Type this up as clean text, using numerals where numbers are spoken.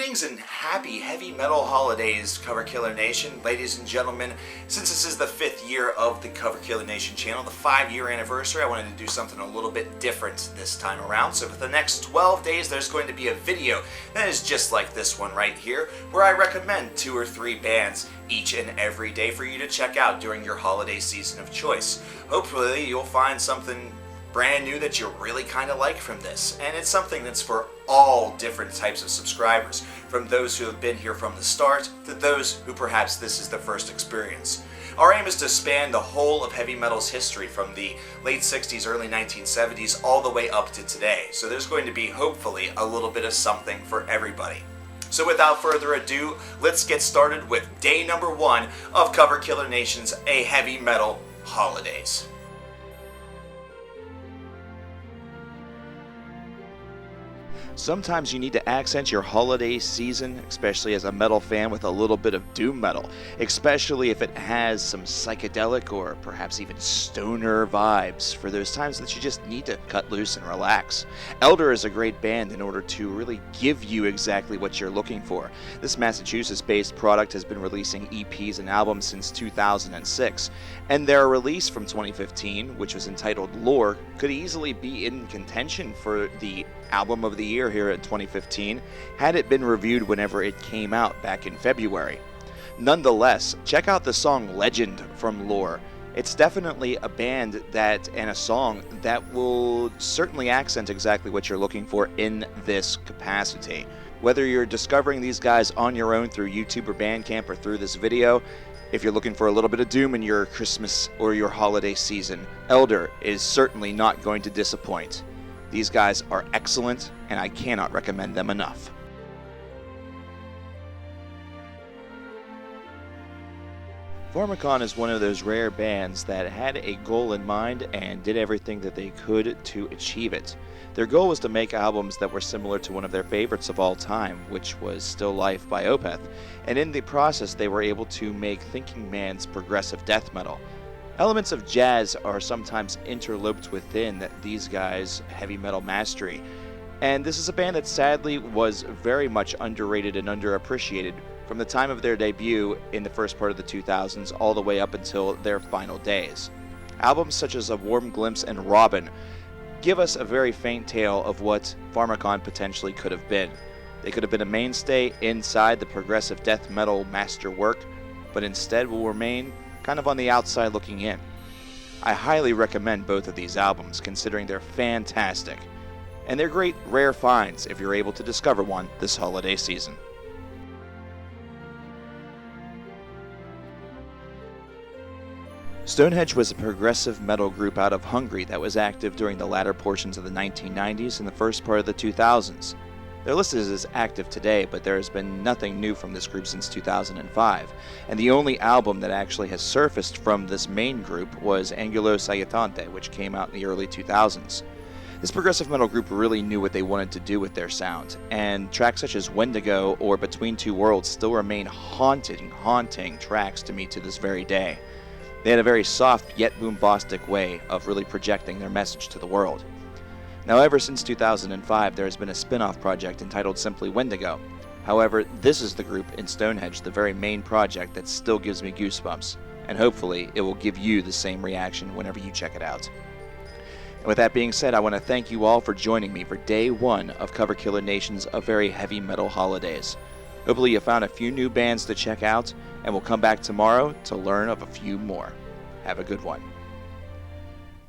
Greetings and happy heavy metal holidays, Cover Killer Nation. Ladies and gentlemen, since this is the 5th year of the Cover Killer Nation channel, the 5-year anniversary, I wanted to do something a little bit different this time around. So for the next 12 days, there's going to be a video that is just like this one right here, where I recommend 2 or 3 bands each and every day for you to check out during your holiday season of choice. Hopefully, you'll find something brand new that you really kind of like from this, and it's something that's for all different types of subscribers, from those who have been here from the start to those who perhaps this is their first experience. Our aim is to span the whole of heavy metal's history from the late 60s, early 1970s, all the way up to today, so there's going to be hopefully a little bit of something for everybody. So without further ado, let's get started with day number 1 of Cover Killer Nation's A Heavy Metal Holidays. Sometimes you need to accent your holiday season, especially as a metal fan, with a little bit of doom metal, especially if it has some psychedelic or perhaps even stoner vibes for those times that you just need to cut loose and relax. Elder is a great band in order to really give you exactly what you're looking for. This Massachusetts-based product has been releasing EPs and albums since 2006, and their release from 2015, which was entitled Lore, could easily be in contention for the Album of the Year here in 2015, had it been reviewed whenever it came out back in February. Nonetheless, check out the song Legend from Lore. It's definitely a band and a song that will certainly accent exactly what you're looking for in this capacity. Whether you're discovering these guys on your own through YouTube or Bandcamp or through this video, if you're looking for a little bit of doom in your Christmas or your holiday season, Elder is certainly not going to disappoint. These guys are excellent, and I cannot recommend them enough. Pharmakon is one of those rare bands that had a goal in mind and did everything that they could to achieve it. Their goal was to make albums that were similar to one of their favorites of all time, which was Still Life by Opeth, and in the process they were able to make Thinking Man's progressive death metal. Elements of jazz are sometimes interloped within these guys' heavy metal mastery, and this is a band that sadly was very much underrated and underappreciated from the time of their debut in the first part of the 2000s all the way up until their final days. Albums such as A Warm Glimpse and Robin give us a very faint tale of what Pharmakon potentially could have been. They could have been a mainstay inside the progressive death metal masterwork, but instead will remain kind of on the outside looking in. I highly recommend both of these albums, considering they're fantastic, and they're great rare finds if you're able to discover one this holiday season. Stonehenge was a progressive metal group out of Hungary that was active during the latter portions of the 1990s and the first part of the 2000s. They're listed as active today, but there has been nothing new from this group since 2005, and the only album that actually has surfaced from this main group was Angulo Salutante, which came out in the early 2000s. This progressive metal group really knew what they wanted to do with their sound, and tracks such as Wendigo or Between Two Worlds still remain haunting tracks to me to this very day. They had a very soft yet bombastic way of really projecting their message to the world. Now, ever since 2005, there has been a spin-off project entitled simply Wendigo. However, this is the group in Stonehenge, the very main project, that still gives me goosebumps, and hopefully it will give you the same reaction whenever you check it out. And with that being said, I want to thank you all for joining me for day 1 of Cover Killer Nation's A Very Heavy Metal Holidays. Hopefully you found a few new bands to check out, and we'll come back tomorrow to learn of a few more. Have a good one.